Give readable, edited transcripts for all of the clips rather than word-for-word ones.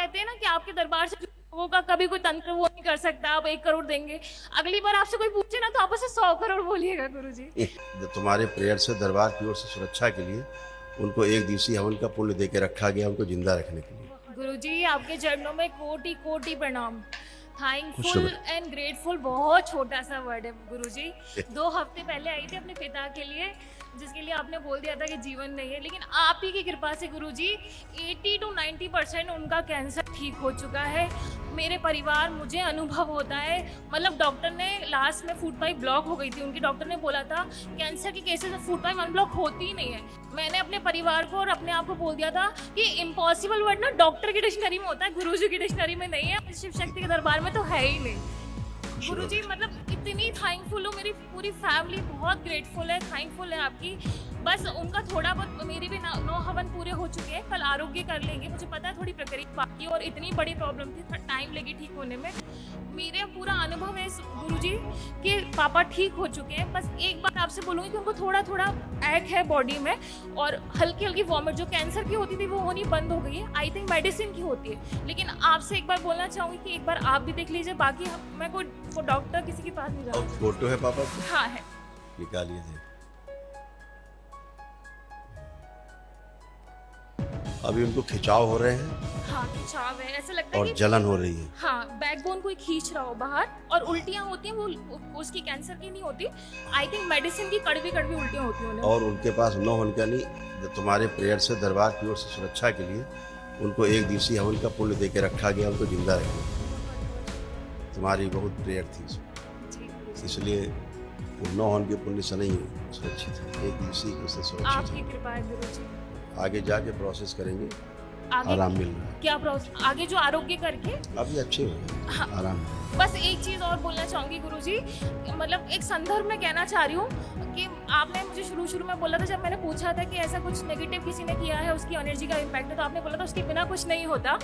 कहते हैं ना कि आपके दरबार से लोगों का कभी कोई तंत्र वो नहीं कर सकता, आप 1 करोड़ देंगे। अगली बार आपसे कोई पूछे ना तो आप उसे 100 करोड़ बोलिएगा गुरुजी। तुम्हारे प्रेयर से दरबार की ओर से सुरक्षा के लिए उनको 1 दिवसीय हवन का पुण्य दे के रखा गया, उनको जिंदा रखने के लिए। गुरुजी आपके चरणों में कोटि कोटि प्रणाम। खुश थैंकफुल रहो। एंड ग्रेटफुल बहुत छोटा सा वर्ड है गुरुजी। 2 हफ्ते पहले आई थी अपने पिता के लिए, जिसके लिए आपने बोल दिया था कि जीवन नहीं है, लेकिन आप ही की कृपा से गुरुजी 80 to 90% उनका कैंसर ठीक हो चुका है। मेरे परिवार, मुझे अनुभव होता है, मतलब डॉक्टर ने लास्ट में फूड पाइप ब्लॉक हो गई थी, उनके डॉक्टर ने बोला था कैंसर की केसेस में फूड पाइप अनब्लॉक होती ही नहीं है। मैंने अपने परिवार को और अपने आप को बोल दिया था कि इम्पॉसिबल वर्ड ना डॉक्टर की डिक्शनरी में होता है, गुरुजी की डिक्शनरी में नहीं है, शिव शक्ति के दरबार में तो है ही नहीं। गुरुजी मतलब इतनी थैंकफुल हूँ, मेरी पूरी फैमिली बहुत ग्रेटफुल है, थैंकफुल है आपकी। बस उनका थोड़ा बहुत, मेरी भी 9 हवन पूरे हो चुके हैं, कल आरोग्य कर लेंगे। मुझे पता है थोड़ी प्रक्रिया बाकी और इतनी बड़ी प्रॉब्लम थी, टाइम लगी ठीक होने में। मेरे पूरा अनुभव है गुरुजी कि पापा ठीक हो चुके हैं। बस एक बार आपसे बोलूँगी कि उनको थोड़ा थोड़ा ऐक है बॉडी में और हल्की हल्की वॉमिट जो कैंसर की होती थी वो होनी बंद हो गई है। आई थिंक मेडिसिन की होती है, लेकिन आपसे एक बार बोलना चाहूँगी कि एक बार आप भी देख लीजिए। बाकी मैं कोई डॉक्टर किसी के पास नहीं जाऊँगी। फोटो है पापा की? हाँ है। निकालिए थे। अभी उनको खिंचाव हो रहे हैं हाँ खिंचाव है, ऐसा लगता है और कि जलन हो रही है। हाँ बैकबोन कोई खींच रहा हो बाहर, और उल्टियाँ होती हैं, वो उसकी कैंसर की नहीं होती। आई थिंक मेडिसिन की कड़वी कड़वी उल्टियाँ होती हैं उन्हें। और उनके पास 9 हवन का नहीं, तुम्हारे प्रेयर से दरबार की ओर से सुरक्षा के लिए उनको 1 दिवसीय हवन का पुण्य दे के रखा गया, उनको जिंदा रखने। तुम्हारी बहुत प्रेयर थी जी, इसलिए वो 9 हवन के पुण्य से नहीं सुरक्षित है, 1 दिवसीय उससे सुरक्षित आपकी है। कृपा है गुरुजी। आगे जाके प्रोसेस करेंगे, आगे आराम मिल रहा है। क्या प्रोसेस, आगे जो आरोग्य करके अभी अच्छे हो गए, हाँ। आराम। बस एक चीज़ और बोलना चाहूँगी गुरुजी, मतलब एक संदर्भ में कहना चाह रही हूँ कि आपने मुझे शुरू में बोला था, जब मैंने पूछा था कि ऐसा कुछ नेगेटिव किसी ने किया है, उसकी एनर्जी का इम्पैक्ट है, तो आपने बोला था उसके बिना कुछ नहीं होता।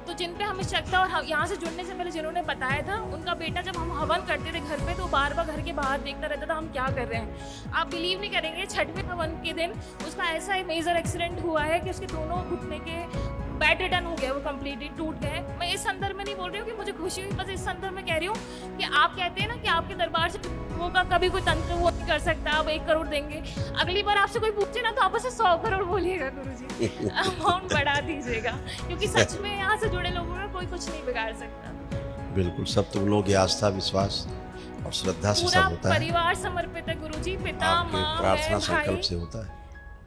तो जिन पे हमें शक था और यहाँ से जुड़ने से पहले जिन्होंने बताया था, उनका बेटा जब हम हवन करते थे घर पे तो बार बार घर के बाहर देखता रहता था हम क्या कर रहे हैं। आप बिलीव नहीं करेंगे, 6वें हवन के दिन उसका ऐसा मेजर एक्सीडेंट हुआ है कि उसके दोनों घुटने के बैड रिटर्न हो गया, वो कम्प्लीटली टूट गए। मैं इस संदर्भ में नहीं बोल रही हूँ कि मुझे खुशी हुई, बस इस संदर्भ में कह रही हूँ कि आप कहते हैं ना कि आपके दरबार से लोगों का कभी कोई तंत्र वो नहीं कर सकता, आप 1 करोड़ देंगे। अगली बार आपसे कोई पूछे ना तो आप उसे 100 करोड़ बोलिएगा गुरुजी। अमाउंट बढ़ा दीजिएगा, क्योंकि सच में यहाँ से जुड़े लोगों का कोई कुछ नहीं बिगाड़ सकता। बिल्कुल, सब तुम लोगों की आस्था, विश्वास और श्रद्धा से पूरा सब होता है। परिवार समर्पित है गुरुजी, पिता आपके माँ प्रार्थना बहन संकल्प भाई। से होता है।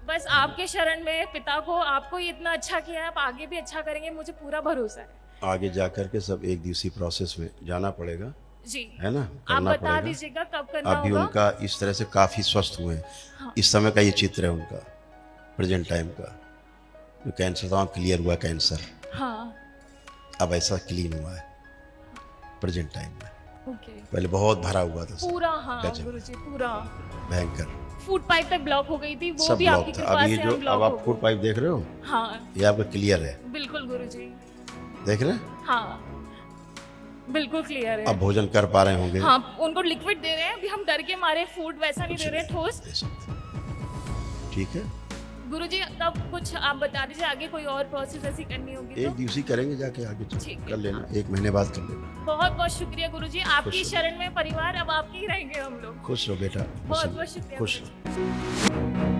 बस आपके शरण में पिता को, आपको ही इतना अच्छा किया है, आप आगे भी अच्छा करेंगे, मुझे पूरा भरोसा है। आगे जा करके सब 1 दिवसीय प्रोसेस में जाना पड़ेगा, जी है ना, आप करना बता पड़ेगा। दीजिएगा कब करना अभी होगा। उनका इस तरह से काफी स्वस्थ हुए हैं। हाँ। इस समय का ये चित्र है उनका, प्रेजेंट टाइम का। जो कैंसर था क्लियर हुआ कैंसर, हाँ अब ऐसा क्लीन हुआ है प्रेजेंट टाइम में। ओके, पहले बहुत भरा हुआ था, पूरा हाँ गजब। गुरुजी पूरा भयंकर, फूड पाइप तक ब्लॉक हो गई थी, वो सब भी ब्लॉक आपकी था। कृपा अब ये से जो हम अब ब्लॉक आप हो फूड गए। पाइप देख रहे हो, हाँ ये आपका क्लियर है, बिल्कुल गुरुजी, देख रहे हैं। हाँ बिल्कुल क्लियर है। अब भोजन कर पा रहे होंगे। हाँ उनको लिक्विड दे रहे हैं, अभी हम डर के मारे फूड वैसा नहीं दे रहे हैं, ठोस। दे सकते हैं। ठीक है, गुरुजी तब कुछ आप बता दीजिए, आगे कोई और प्रोसेस ऐसी करनी होगी 1 तो। दिवसीय करेंगे, जाके आगे ठीक है, कर लेना, 1 महीने बाद कर लेना। बहुत बहुत शुक्रिया गुरुजी, आपकी खुश शरण में परिवार, अब आपके ही रहेंगे हम लोग। खुश रहो बेटा, बहुत बहुत शुक्रिया खुश गुरुजी। रहो।